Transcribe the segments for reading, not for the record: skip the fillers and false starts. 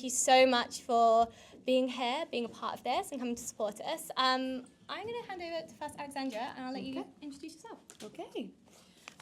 thank you so much for being here, being a part of this, and coming to support us. I'm going to hand over to first Alexandra, and I'll let you introduce yourself. Okay.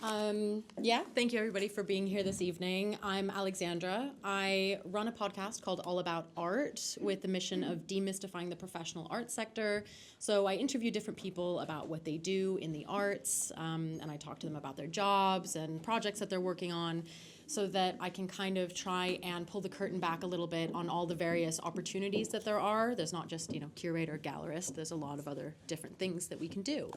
Thank you everybody for being here this evening. I'm Alexandra. I run a podcast called All About Art with the mission of demystifying the professional art sector. So I interview different people about what they do in the arts, and I talk to them about their jobs and projects that they're working on, so that I can kind of try and pull the curtain back a little bit on all the various opportunities that there are. There's not just, curator, gallerist. There's a lot of other different things that we can do.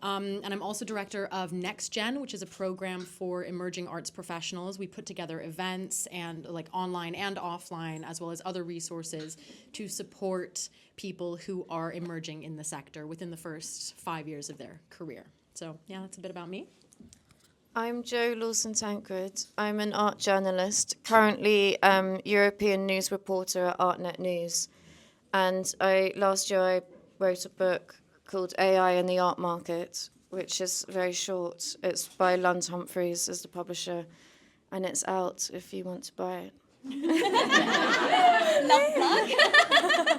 And I'm also director of NxtGen, which is a program for emerging arts professionals. We put together events and like online and offline, as well as other resources to support people who are emerging in the sector within the first 5 years of their career. So yeah, that's a bit about me. I'm Jo Lawson-Tancred. I'm an art journalist, currently European news reporter at Artnet News. And last year I wrote a book called AI and the Art Market, which is very short. It's by Lund Humphreys as the publisher, and it's out if you want to buy it. Love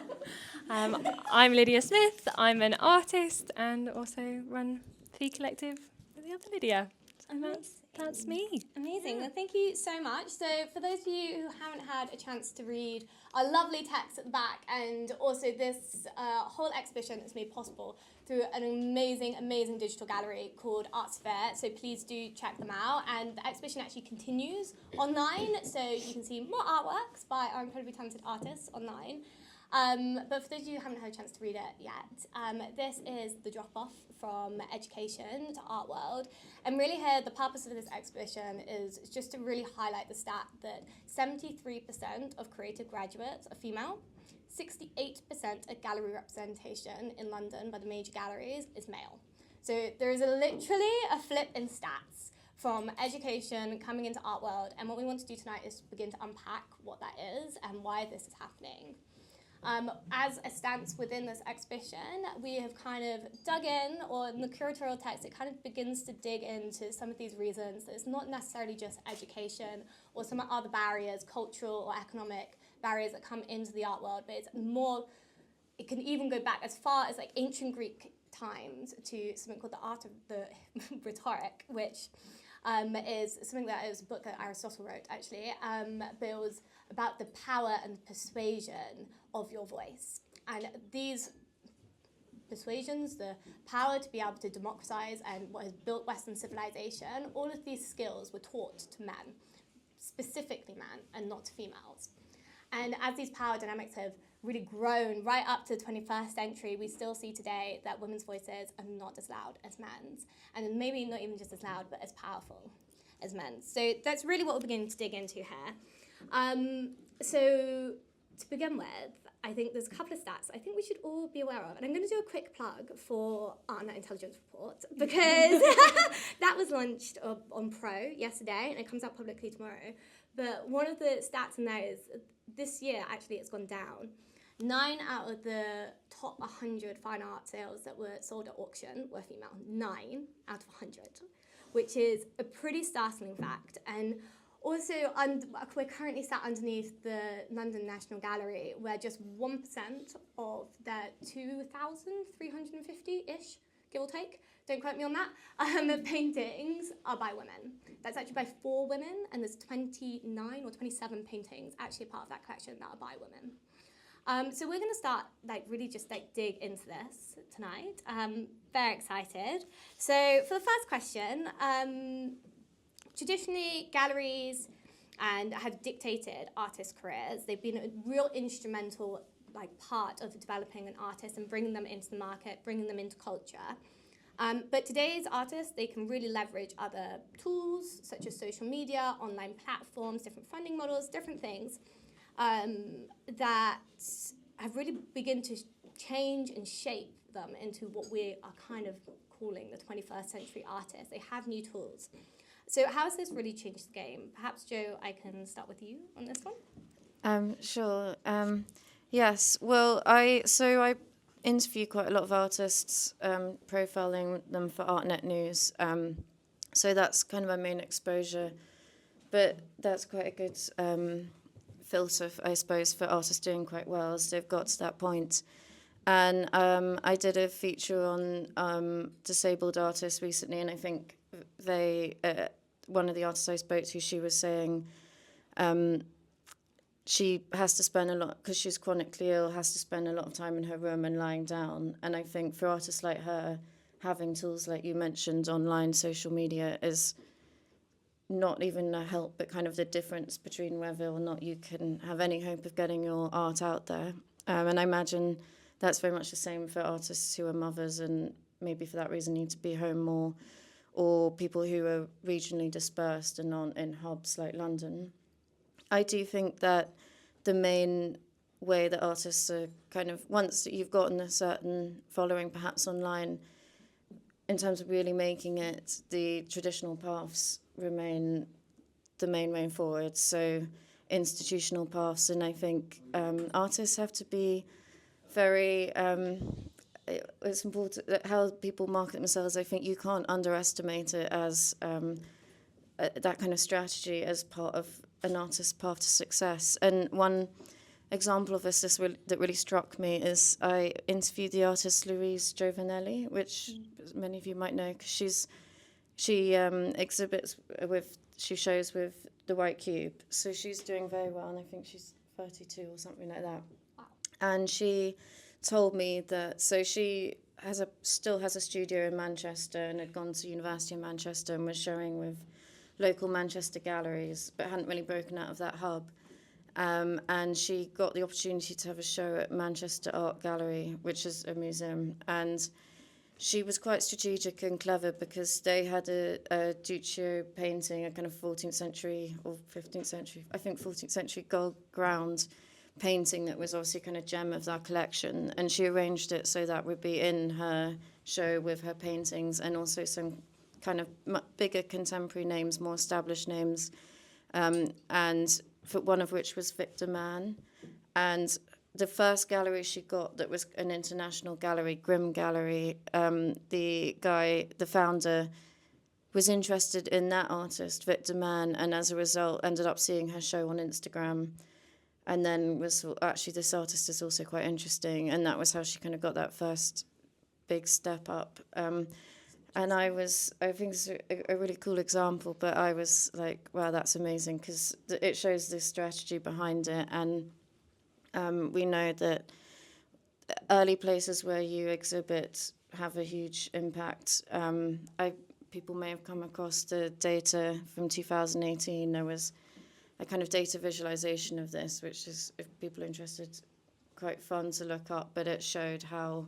plug. I'm Lydia Smith. I'm an artist and also run Fee Collective with the other Lydia. And that's me. Amazing. Well, thank you so much. So for those of you who haven't had a chance to read our lovely text at the back, and also this whole exhibition is made possible through an amazing digital gallery called Arts Fair. So please do check them out. And the exhibition actually continues online, so you can see more artworks by our incredibly talented artists online. But for those of you who haven't had a chance to read it yet, this is the drop-off from education to art world. And really here, the purpose of this exhibition is just to really highlight the stat that 73% of creative graduates are female, 68% of gallery representation in London by the major galleries is male. So there is literally a flip in stats from education coming into art world. And what we want to do tonight is begin to unpack what that is and why this is happening. As a stance within this exhibition, we have kind of dug in, or in the curatorial text, it kind of begins to dig into some of these reasons. That it's not necessarily just education or some other barriers, cultural or economic barriers that come into the art world, but it's more, it can even go back as far as like ancient Greek times to something called the art of the rhetoric, which is something that is a book that Aristotle wrote, actually, but it was about the power and persuasion of your voice. And these persuasions, the power to be able to democratize and what has built Western civilization, all of these skills were taught to men, specifically men, and not to females. And as these power dynamics have really grown right up to the 21st century, we still see today that women's voices are not as loud as men's, and maybe not even just as loud, but as powerful as men's. So that's really what we're beginning to dig into here. So to begin with, I think there's a couple of stats I think we should all be aware of. And I'm going to do a quick plug for Artnet Intelligence Report, because that was launched on Pro yesterday, and it comes out publicly tomorrow. But one of the stats in there is this year, actually, it's gone down. 9 out of the top 100 fine art sales that were sold at auction were female. 9 out of 100, which is a pretty startling fact. And also, we're currently sat underneath the London National Gallery, where just 1% of their 2,350-ish, give or take, don't quote me on that, paintings are by women. That's actually by 4 women, and there's 29 or 27 paintings actually part of that collection that are by women. So we're going to start, really just dig into this tonight. Very excited. So for the first question, traditionally, galleries have dictated artists' careers. They've been a real instrumental part of developing an artist and bringing them into the market, bringing them into culture. But today's artists, they can really leverage other tools such as social media, online platforms, different funding models, different things that have really begun to change and shape them into what we are kind of calling the 21st century artist. They have new tools. So how has this really changed the game? Perhaps, Jo, I can start with you on this one. Sure. Yes. Well, I interview quite a lot of artists, profiling them for Artnet News. So that's kind of my main exposure. But that's quite a good filter, I suppose, for artists doing quite well as they've got to that point. And I did a feature on disabled artists recently, and I think one of the artists I spoke to, she was saying she has to spend a lot, because she's chronically ill, has to spend a lot of time in her room and lying down. And I think for artists like her, having tools like you mentioned, online, social media, is not even a help, but kind of the difference between whether or not you can have any hope of getting your art out there. And I imagine that's very much the same for artists who are mothers and maybe for that reason need to be home more, or people who are regionally dispersed and not in hubs like London. I do think that the main way that artists are kind of, once you've gotten a certain following perhaps online, in terms of really making it, the traditional paths remain the main way forward. So institutional paths, and I think artists have to be very, it's important that how people market themselves. I think you can't underestimate it as that kind of strategy as part of an artist's path to success. And one example of this that really struck me is I interviewed the artist Louise Giovanelli, which many of you might know, because she shows with the White Cube. So she's doing very well, and I think she's 32 or something like that. Wow. And she told me that, so she still has a studio in Manchester and had gone to university in Manchester and was showing with local Manchester galleries, but hadn't really broken out of that hub. And she got the opportunity to have a show at Manchester Art Gallery, which is a museum. And she was quite strategic and clever because they had a Duccio painting, a kind of 14th century or 15th century, I think 14th century gold ground painting that was obviously kind of gem of that collection. And she arranged it so that would be in her show with her paintings and also some kind of bigger contemporary names, more established names. And for one of which was Victor Mann. And the first gallery she got that was an international gallery, Grimm Gallery, the founder, was interested in that artist, Victor Mann, and as a result ended up seeing her show on Instagram, and then was actually, this artist is also quite interesting, and that was how she kind of got that first big step up. And I think it's a really cool example, but I was like, wow, that's amazing, because it shows the strategy behind it. And we know that early places where you exhibit have a huge impact. People may have come across the data from 2018. There was a kind of data visualization of this, which is, if people are interested, quite fun to look up. But it showed how,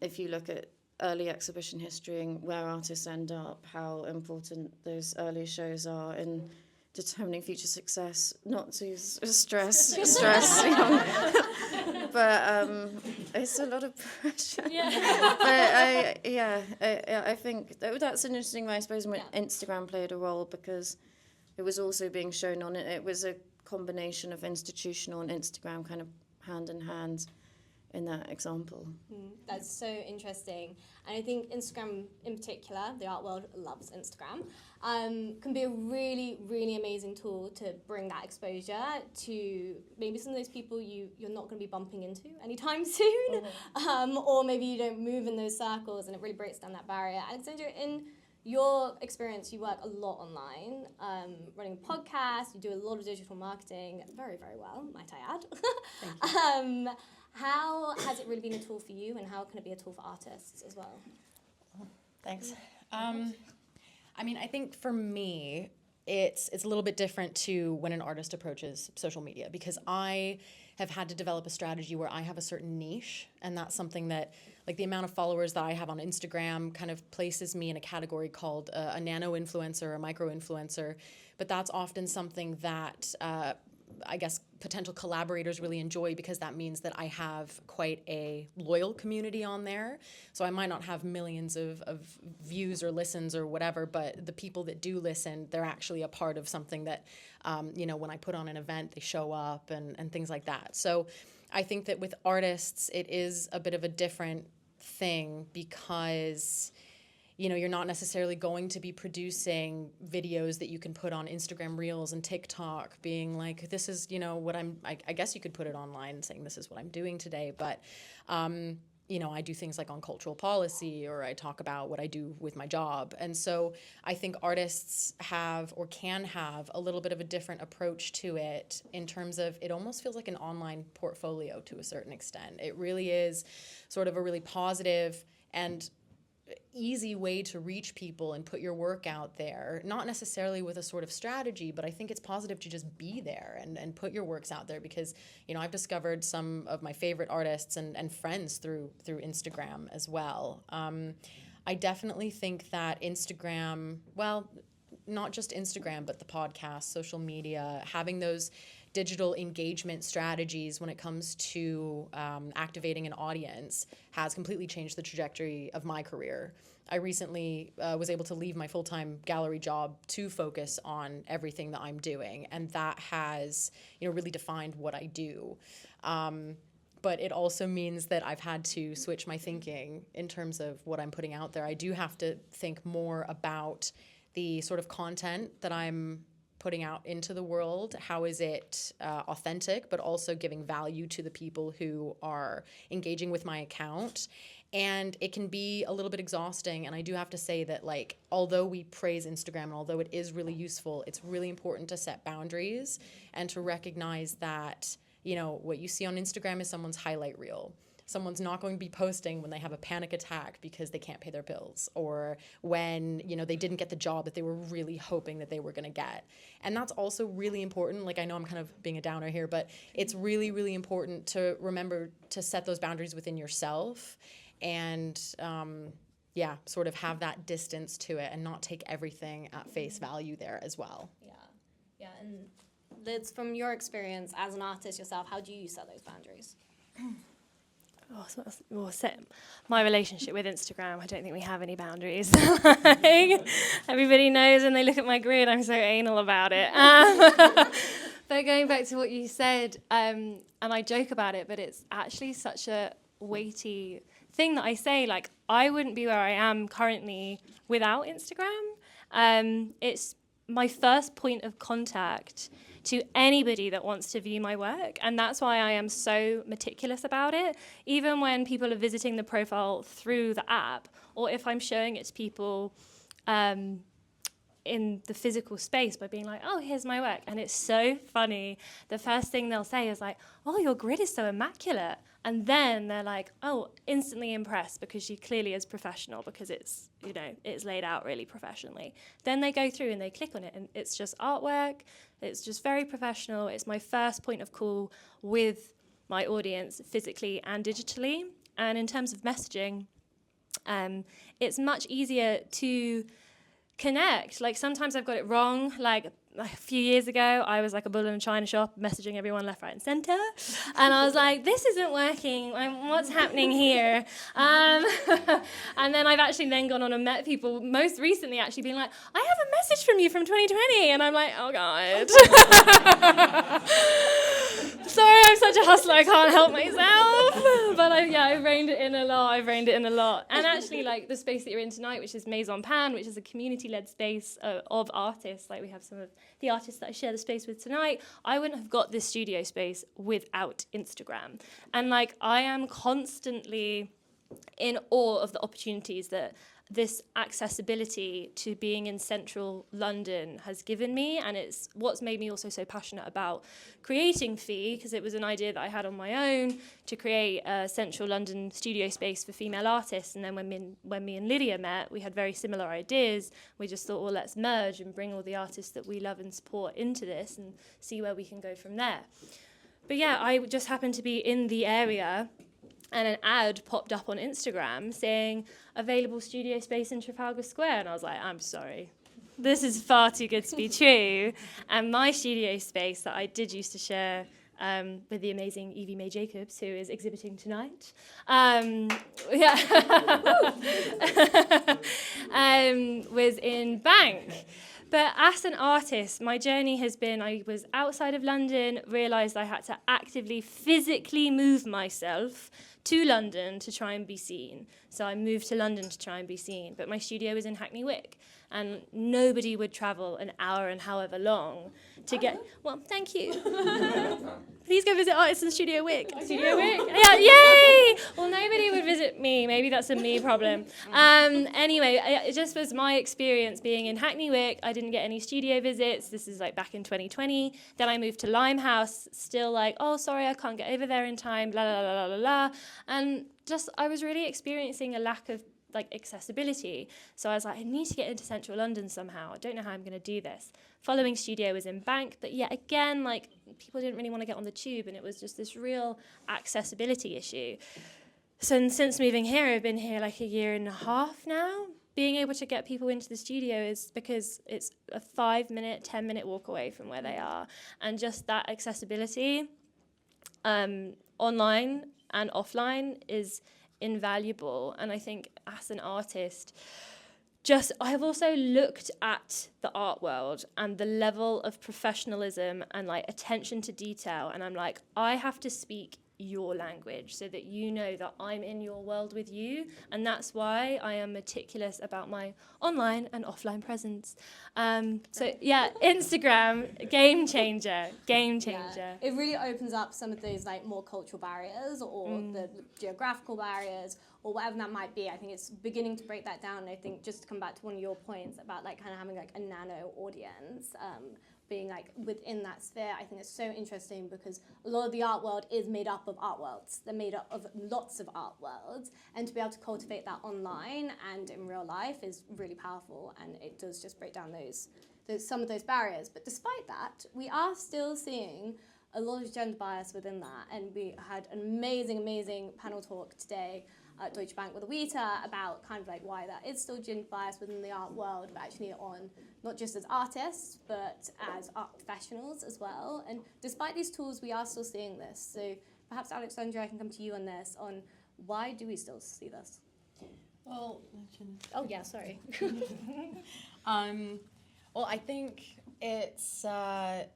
if you look at early exhibition history and where artists end up, how important those early shows are in determining future success. Not to stress, but it's a lot of pressure. Yeah. But I think that's an interesting way. I suppose when Instagram played a role, because it was also being shown on it. It was a combination of institutional and Instagram kind of hand in hand in that example. That's so interesting. And I think Instagram in particular, the art world loves Instagram, can be a really, really amazing tool to bring that exposure to maybe some of those people you're not going to be bumping into anytime soon, or maybe you don't move in those circles, and it really breaks down that barrier. Alexandra, in your experience, you work a lot online, running a podcast, you do a lot of digital marketing, very, very well, might I add. Thank you. How has it really been a tool for you, and how can it be a tool for artists as well? Thanks. I mean, I think for me, it's a little bit different to when an artist approaches social media, because I have had to develop a strategy where I have a certain niche, and that's something that, like, the amount of followers that I have on Instagram kind of places me in a category called a nano influencer or a micro influencer, but that's often something that I guess potential collaborators really enjoy, because that means that I have quite a loyal community on there. So I might not have millions of views or listens or whatever, but the people that do listen, they're actually a part of something that, when I put on an event, they show up and things like that. So I think that with artists, it is a bit of a different thing, because you're not necessarily going to be producing videos that you can put on Instagram Reels and TikTok being like, this is, what I guess you could put it online saying this is what I'm doing today. But, I do things like on cultural policy, or I talk about what I do with my job. And so I think artists have or can have a little bit of a different approach to it in terms of it almost feels like an online portfolio to a certain extent. It really is sort of a really positive and easy way to reach people and put your work out there, not necessarily with a sort of strategy, but I think it's positive to just be there and put your works out there because, I've discovered some of my favorite artists and friends through Instagram as well. I definitely think that Instagram, well, not just Instagram, but the podcast, social media, having those digital engagement strategies when it comes to activating an audience has completely changed the trajectory of my career. I recently was able to leave my full-time gallery job to focus on everything that I'm doing, and that has, really defined what I do. But it also means that I've had to switch my thinking in terms of what I'm putting out there. I do have to think more about the sort of content that I'm putting out into the world. How is it authentic, but also giving value to the people who are engaging with my account? And it can be a little bit exhausting. And I do have to say that, although we praise Instagram and although it is really useful, it's really important to set boundaries and to recognize that, what you see on Instagram is someone's highlight reel. Someone's not going to be posting when they have a panic attack because they can't pay their bills, or when, they didn't get the job that they were really hoping that they were going to get. And that's also really important. I know I'm kind of being a downer here, but it's really, really important to remember to set those boundaries within yourself and, sort of have that distance to it and not take everything at face value there as well. Yeah. And Liz, from your experience as an artist yourself, how do you set those boundaries? My relationship with Instagram, I don't think we have any boundaries. Everybody knows when they look at my grid, I'm so anal about it. But going back to what you said, and I joke about it, but it's actually such a weighty thing that I say, I wouldn't be where I am currently without Instagram. It's my first point of contact to anybody that wants to view my work. And that's why I am so meticulous about it. Even when people are visiting the profile through the app, or if I'm showing it to people in the physical space by being like, oh, here's my work. And it's so funny. The first thing they'll say is oh, your grid is so immaculate. And then they're like, oh, instantly impressed because she clearly is professional because it's, it's laid out really professionally. Then they go through and they click on it and it's just artwork. It's just very professional. It's my first point of call with my audience physically and digitally. And in terms of messaging, it's much easier to connect. Sometimes I've got it wrong. A few years ago, I was like a bull in a china shop, messaging everyone left, right, and centre. And I was like, this isn't working. What's happening here? And then I've actually then gone on and met people, most recently actually being like, I have a message from you from 2020. And I'm like, oh, God. Sorry, I'm such a hustler, I can't help myself. But I've reined it in a lot. And actually, the space that you're in tonight, which is Maison Pan, which is a community-led space of artists, we have some of the artists that I share the space with tonight, I wouldn't have got this studio space without Instagram. And I am constantly in awe of the opportunities that this accessibility to being in central London has given me, and it's what's made me also so passionate about creating Fee, because it was an idea that I had on my own to create a central London studio space for female artists. And then when me and Lydia met, we had very similar ideas. We just thought, well, let's merge and bring all the artists that we love and support into this and see where we can go from there. But I just happened to be in the area, and an ad popped up on Instagram saying, available studio space in Trafalgar Square. And I was like, I'm sorry. This is far too good to be true. And my studio space that I did used to share with the amazing Evie Mae Jacobs, who is exhibiting tonight, was in Bank. But as an artist, my journey has been, I was outside of London, realised I had to actively, physically move myself to London to try and be seen. So I moved to London to try and be seen. But my studio was in Hackney Wick, and nobody would travel an hour and however long to get... Well, thank you. Please go visit Artists in Studio Wick. Studio Wick? Yeah, yay! Well, nobody would visit me. Maybe that's a me problem. Anyway, it just was my experience being in Hackney Wick. I didn't get any studio visits. This is like back in 2020. Then I moved to Limehouse, still like, oh, sorry, I can't get over there in time, blah, blah, blah, blah, blah. And just, I was really experiencing a lack of like accessibility. So I was like, I need to get into central London somehow. I don't know how I'm going to do this. Following studio was in Bank, but yet again, like people didn't really want to get on the tube, and it was just this real accessibility issue. So since moving here, I've been here like a year and a half now. Being able to get people into the studio is because it's a 5-minute, 10-minute walk away from where they are. And just that accessibility online and offline is invaluable. And I think as an artist, I've also looked at the art world and the level of professionalism and like attention to detail, and I'm like, I have to speak your language so that you know that I'm in your world with you, and that's why I am meticulous about my online and offline presence. So yeah, Instagram, game changer. Yeah. It really opens up some of those like more cultural barriers or the geographical barriers or whatever that might be. I think it's beginning to break that down. And I think just to come back to one of your points about like kind of having like a nano audience, being like within that sphere, I think it's so interesting because a lot of the art world is made up of art worlds. They're made up of lots of art worlds, and to be able to cultivate that online and in real life is really powerful, and it does just break down those some of those barriers. But despite that, we are still seeing a lot of gender bias within that, and we had an amazing panel talk today at Deutsche Bank with Awita about kind of like why that is still gender bias within the art world, but actually on not just as artists, but as art professionals as well. And despite these tools, we are still seeing this. So perhaps, Alexandra, I can come to you on this, on why do we still see this? Well, oh yeah, sorry. Well, I think it's a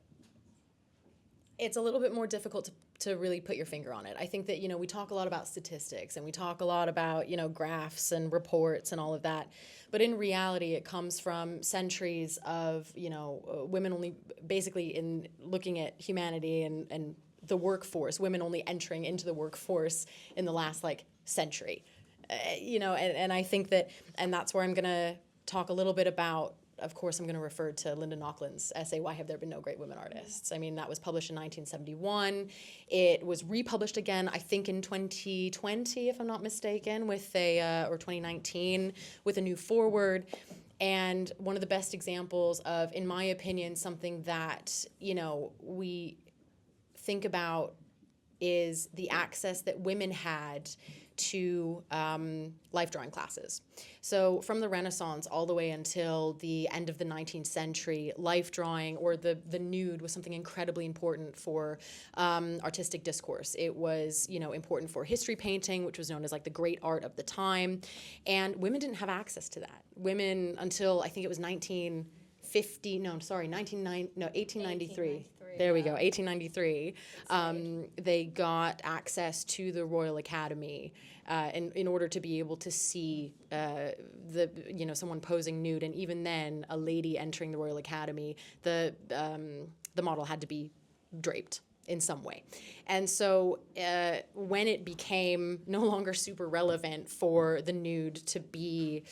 little bit more difficult to really put your finger on it. I think that, we talk a lot about statistics and we talk a lot about, graphs and reports and all of that. But in reality, it comes from centuries of, women only basically in looking at humanity and the workforce, women only entering into the workforce in the last century. And I think that, and that's where I'm going to talk a little bit about. Of course, I'm going to refer to Linda Naucklin's essay, Why Have There Been No Great Women Artists? I mean, that was published in 1971. It was republished again, I think, in 2020, if I'm not mistaken, or 2019, with a new foreword. And one of the best examples of, in my opinion, something that, we think about is the access that women had to life drawing classes. So from the Renaissance all the way until the end of the 19th century, life drawing or the nude was something incredibly important for artistic discourse. It was, important for history painting, which was known as the great art of the time. And women didn't have access to that. Women until I think it was 1893. There we go, 1893. They got access to the Royal Academy in order to be able to see someone posing nude, and even then, a lady entering the Royal Academy, the model had to be draped in some way. And so when it became no longer super relevant for the nude to be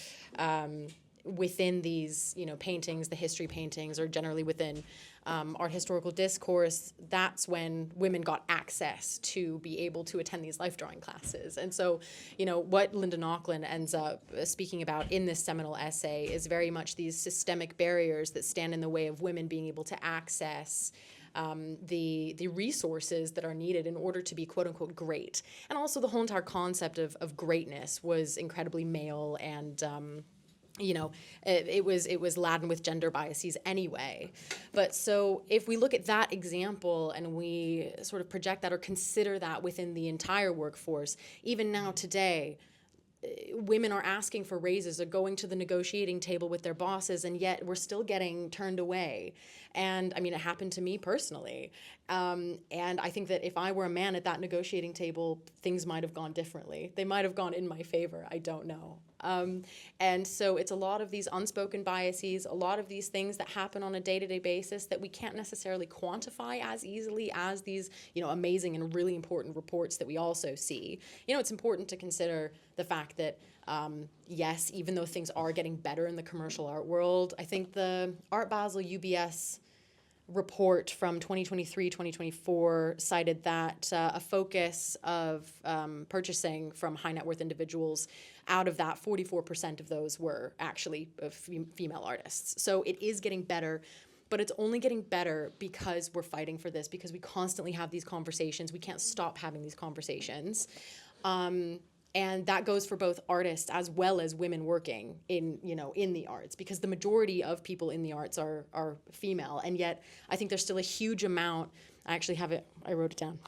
within these, paintings, the history paintings, or generally within art historical discourse, that's when women got access to be able to attend these life drawing classes. And so, what Linda Nauckland ends up speaking about in this seminal essay is very much these systemic barriers that stand in the way of women being able to access the resources that are needed in order to be quote unquote great. And also the whole entire concept of greatness was incredibly male and it was laden with gender biases anyway. But so if we look at that example and we sort of project that or consider that within the entire workforce, even now today, women are asking for raises, are going to the negotiating table with their bosses, and yet we're still getting turned away. And I mean, it happened to me personally. And I think that if I were a man at that negotiating table, things might have gone differently. They might have gone in my favor. I don't know. And so it's a lot of these unspoken biases, a lot of these things that happen on a day-to-day basis that we can't necessarily quantify as easily as these, amazing and really important reports that we also see. It's important to consider the fact that, yes, even though things are getting better in the commercial art world, I think the Art Basel UBS report from 2023-2024 cited that a focus of purchasing from high net worth individuals, out of that, 44% of those were actually female artists. So it is getting better, but it's only getting better because we're fighting for this, because we constantly have these conversations. We can't stop having these conversations. And that goes for both artists as well as women working in the arts, because the majority of people in the arts are female. And yet I think there's still a huge amount. I actually have it. I wrote it down.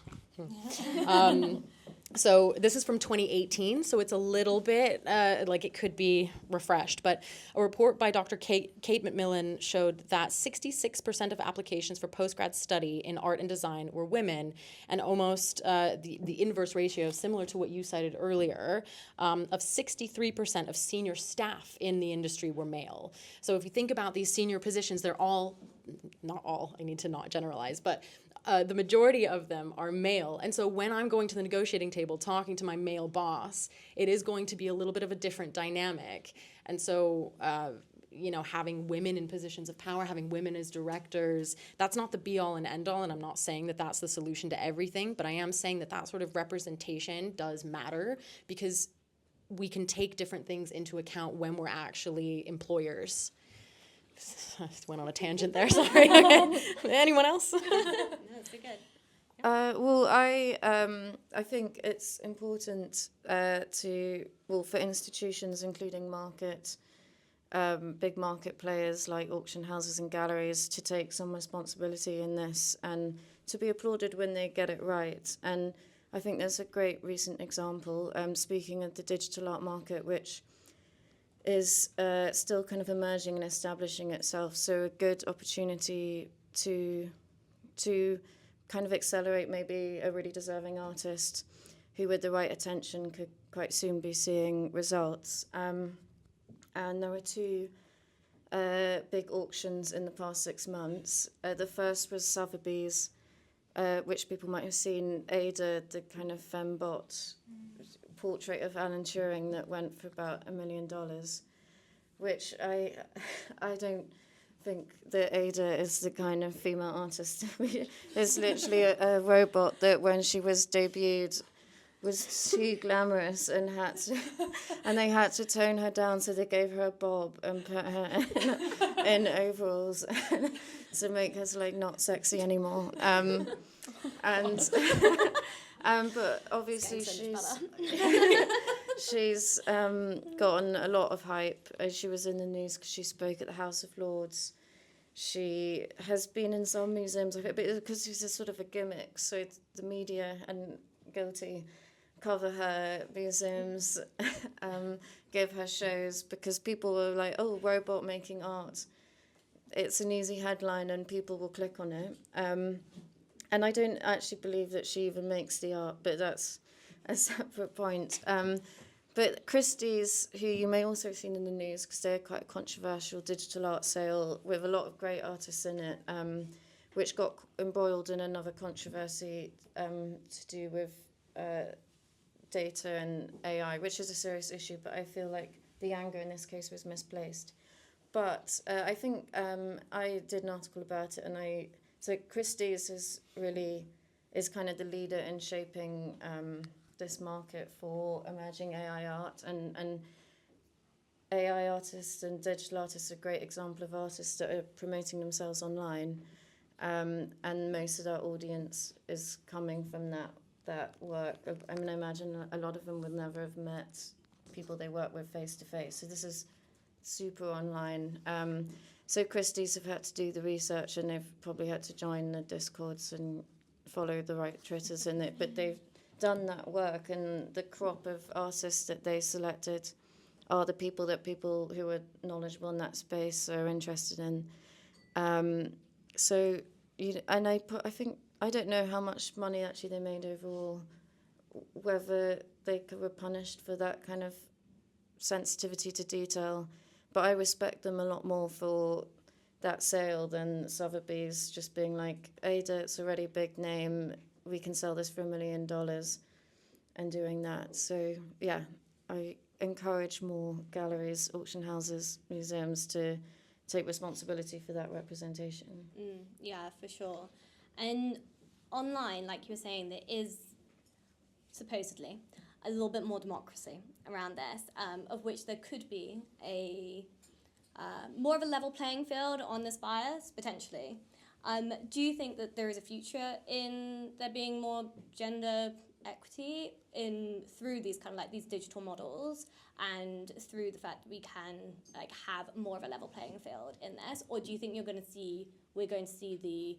So this is from 2018, so it's a little bit like it could be refreshed. But a report by Dr. Kate McMillan showed that 66% of applications for postgrad study in art and design were women, and almost the inverse ratio, similar to what you cited earlier, of 63% of senior staff in the industry were male. So if you think about these senior positions, they're all, not all, I need to not generalize, but the majority of them are male. And so when I'm going to the negotiating table talking to my male boss, it is going to be a little bit of a different dynamic. And so, having women in positions of power, having women as directors, that's not the be-all and end-all, and I'm not saying that that's the solution to everything, but I am saying that that sort of representation does matter, because we can take different things into account when we're actually employers. I just went on a tangent there, sorry. Anyone else? No, it's so good. Well, I think it's important for institutions, including big market players like auction houses and galleries, to take some responsibility in this and to be applauded when they get it right. And I think there's a great recent example, speaking of the digital art market, which is still kind of emerging and establishing itself. So a good opportunity to kind of accelerate maybe a really deserving artist who, with the right attention, could quite soon be seeing results. And there were two big auctions in the past 6 months. The first was Sotheby's, which people might have seen, Ada, the kind of fembot portrait of Alan Turing that went for about $1 million, which I don't think that Ada is the kind of female artist. It's literally a robot that, when she was debuted, was too glamorous and they had to tone her down, so they gave her a bob and put her in overalls to make her not sexy anymore. But obviously she's gotten a lot of hype. She was in the news because she spoke at the House of Lords. She has been in some museums, but because she's a sort of a gimmick, so the media, and guilty, cover her museums, give her shows, because people were like, oh, robot making art. It's an easy headline and people will click on it. And I don't actually believe that she even makes the art, but that's a separate point. But Christie's, who you may also have seen in the news, because they're quite a controversial digital art sale with a lot of great artists in it, which got embroiled in another controversy to do with data and AI, which is a serious issue, but I feel like the anger in this case was misplaced. But I think I did an article about it, and so Christie's is kind of the leader in shaping this market for emerging AI art, and AI artists and digital artists are a great example of artists that are promoting themselves online, and most of their audience is coming from that work. I mean, I imagine a lot of them would never have met people they work with face to face, so this is super online. So Christie's have had to do the research, and they've probably had to join the Discords and follow the right Twitters in it, but they've done that work, and the crop of artists that they selected are the people who are knowledgeable in that space are interested in. So, and I think, I don't know how much money actually they made overall, whether they were punished for that kind of sensitivity to detail, but I respect them a lot more for that sale than Sotheby's just being like, Ada, it's already a big name, we can sell this for $1 million, and doing that. So yeah, I encourage more galleries, auction houses, museums to take responsibility for that representation. Yeah, for sure. And online, like you were saying, there is supposedly a little bit more democracy around this, of which there could be a more of a level playing field on this bias, potentially. Do you think that there is a future in there being more gender equity through these kind of like these digital models, and through the fact that we can like have more of a level playing field in this? Or do you think we're going to see the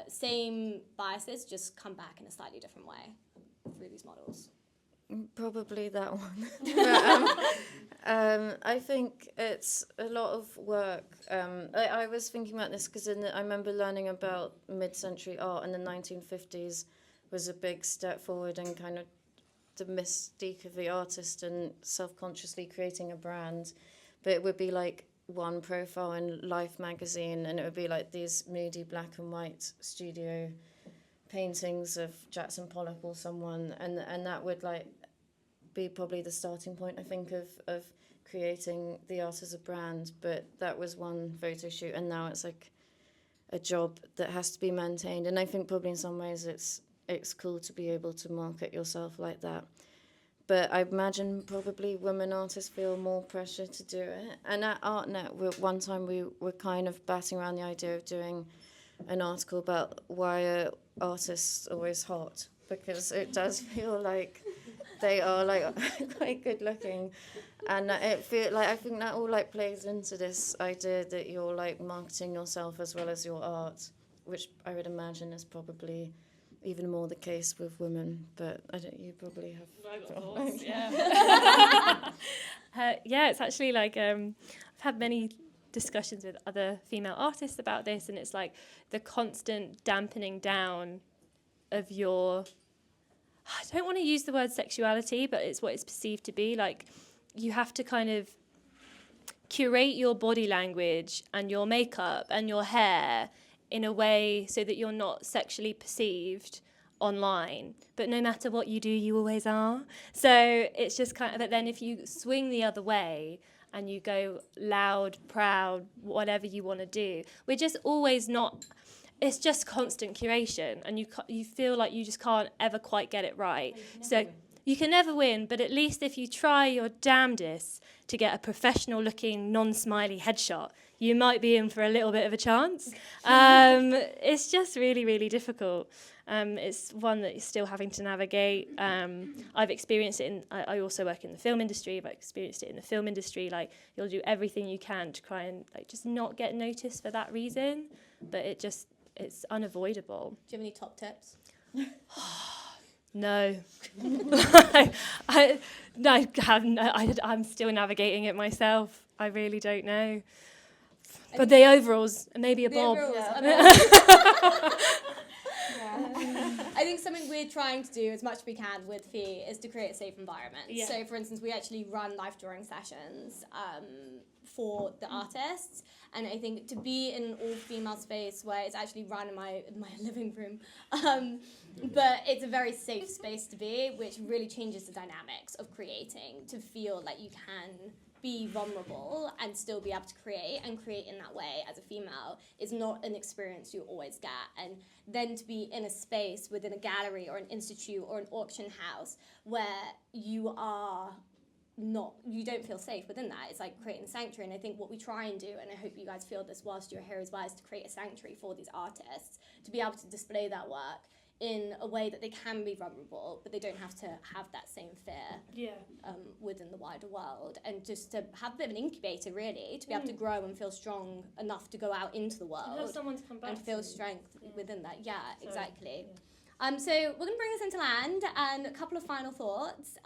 same biases just come back in a slightly different way through these models? Probably that one. But, I think it's a lot of work. I was thinking about this because I remember learning about mid-century art in the 1950s was a big step forward in kind of the mystique of the artist and self-consciously creating a brand. But it would be like one profile in Life magazine, and it would be like these moody black and white studio paintings of Jackson Pollock or someone, and that would like be probably the starting point, I think, of creating the art as a brand. But that was one photo shoot, and now it's like a job that has to be maintained. And I think probably in some ways it's cool to be able to market yourself like that. But I imagine probably women artists feel more pressure to do it. And at Artnet, one time we were kind of batting around the idea of doing an article about why are artists always hot, because it does feel like they are like quite good looking, and I think that all like plays into this idea that you're like marketing yourself as well as your art, which I would imagine is probably even more the case with women. But you probably have. I got thoughts, yeah. Yeah, it's actually like I've had many discussions with other female artists about this, and it's like the constant dampening down of your, I don't want to use the word sexuality, but it's what it's perceived to be. Like you have to kind of curate your body language and your makeup and your hair in a way so that you're not sexually perceived online, but no matter what you do, you always are. So it's just kind of, but then if you swing the other way and you go loud, proud, whatever you want to do, we're just always not, it's just constant curation, and you feel like you just can't ever quite get it right. So you can never win, but at least if you try your damnedest to get a professional looking, non-smiley headshot, you might be in for a little bit of a chance. It's just really, really difficult. It's one that you're still having to navigate. I've experienced it I also work in the film industry. I've experienced it in the film industry. Like, you'll do everything you can to try and like just not get noticed for that reason, but it's unavoidable. Do you have any top tips? No. I'm still navigating it myself. I really don't know. But the overalls, maybe a bob. I think something we're trying to do as much as we can with Fee is to create a safe environment. Yeah. So, for instance, we actually run life drawing sessions for the artists, and I think to be in an all-female space where it's actually run in my living room, but it's a very safe space to be, which really changes the dynamics of creating, to feel like you can be vulnerable and still be able to create in that way as a female is not an experience you always get. And then to be in a space within a gallery or an institute or an auction house where you don't feel safe within that, it's like creating a sanctuary. And I think what we try and do, and I hope you guys feel this whilst you're here as well, is to create a sanctuary for these artists to be able to display their work in a way that they can be vulnerable, but they don't have to have that same fear within the wider world, and just to have a bit of an incubator, really, to be able to grow and feel strong enough to go out into the world And have someone to come back and feel to. strength within that. Yeah, exactly. So we're going to bring this into land, and a couple of final thoughts.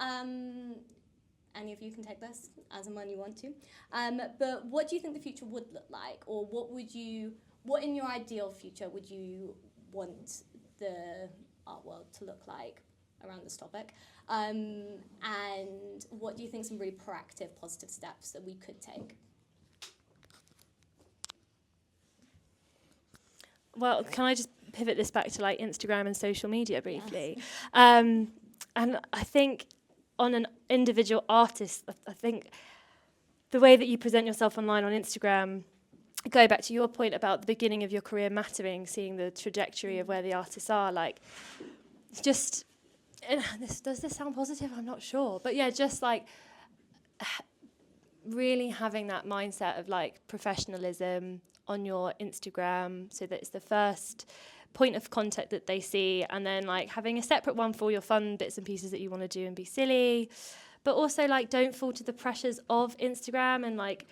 Any of you can take this as and when you want to. But what do you think the future would look like, or what in your ideal future would you want the art world to look like around this topic? And what do you think some really proactive, positive steps that we could take? Well, can I just pivot this back to like Instagram and social media briefly? Yes. And I think on an individual artist, I think the way that you present yourself online on Instagram, go back to your point about the beginning of your career mattering, seeing the trajectory of where the artists are, like, just, does this sound positive? I'm not sure. But yeah, just like really having that mindset of like professionalism on your Instagram, so that it's the first point of contact that they see, and then like having a separate one for all your fun bits and pieces that you want to do and be silly, but also like don't fall to the pressures of Instagram, and like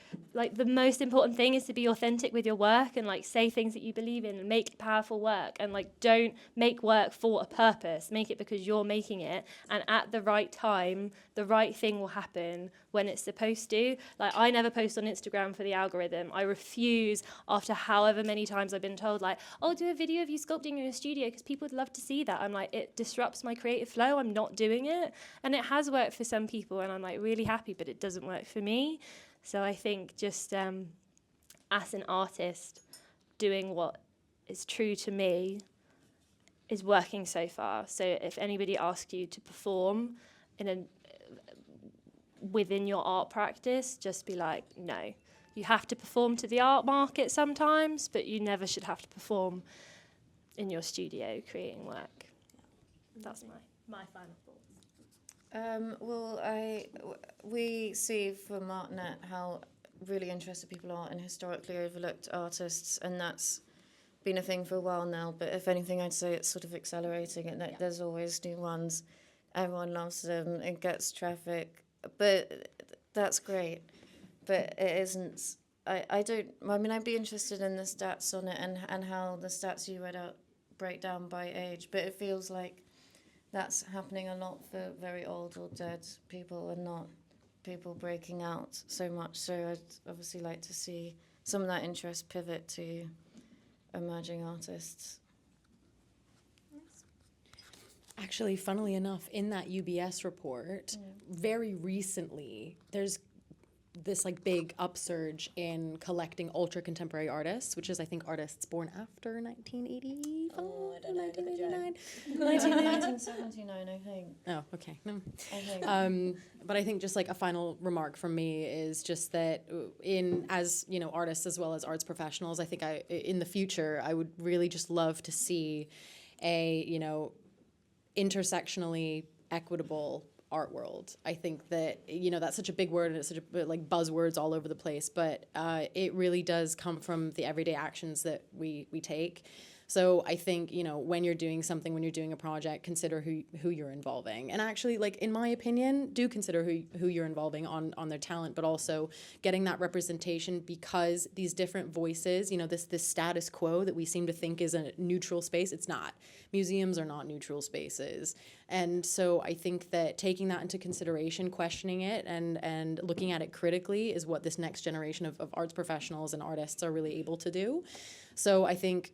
the most important thing is to be authentic with your work and like say things that you believe in and make powerful work, and like don't make work for a purpose, make it because you're making it, and at the right time the right thing will happen when it's supposed to. Like, I never post on Instagram for the algorithm. I refuse, after however many times I've been told like, oh, do a video of you sculpting in your studio because people would love to see that. I'm like, it disrupts my creative flow, I'm not doing it. And it has worked for some people and I'm like really happy, but it doesn't work for me. So I think just as an artist, doing what is true to me is working so far. So if anybody asks you to perform within your art practice, just be like, no. You have to perform to the art market sometimes, but you never should have to perform in your studio creating work. That's my final thoughts. We see from Artnet how really interested people are in historically overlooked artists, and that's been a thing for a while now, but if anything, I'd say it's sort of accelerating, and there's always new ones. Everyone loves them, it gets traffic, but that's great. But it isn't, I'd be interested in the stats on it and how the stats you read out break down by age, but it feels like that's happening a lot for very old or dead people and not people breaking out so much. So I'd obviously like to see some of that interest pivot to emerging artists. Actually, funnily enough, in that UBS report, very recently, there's this like big upsurge in collecting ultra contemporary artists, which is I think artists born after 1980. Oh, I don't know. 1989. 1979, I think. Oh, okay. No. I think. But I think just like a final remark from me is just that as you know, artists as well as arts professionals, I think in the future I would really just love to see a, you know, intersectionally equitable art world. I think that, you know, that's such a big word and it's such a like buzzwords all over the place, but it really does come from the everyday actions that we take. So I think, you know, when you're doing something, when you're doing a project, consider who you're involving. And actually, like, in my opinion, do consider who you're involving on their talent, but also getting that representation, because these different voices, you know, this status quo that we seem to think is a neutral space, it's not. Museums are not neutral spaces. And so I think that taking that into consideration, questioning it, and looking at it critically is what this next generation of arts professionals and artists are really able to do. So I think,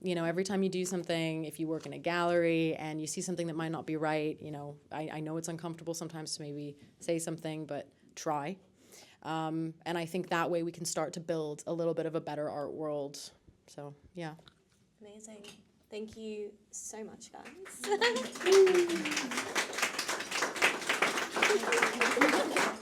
you know, every time you do something, if you work in a gallery and you see something that might not be right, you know, I know it's uncomfortable sometimes to maybe say something, but try. And I think that way we can start to build a little bit of a better art world. So, yeah. Amazing. Thank you so much, guys.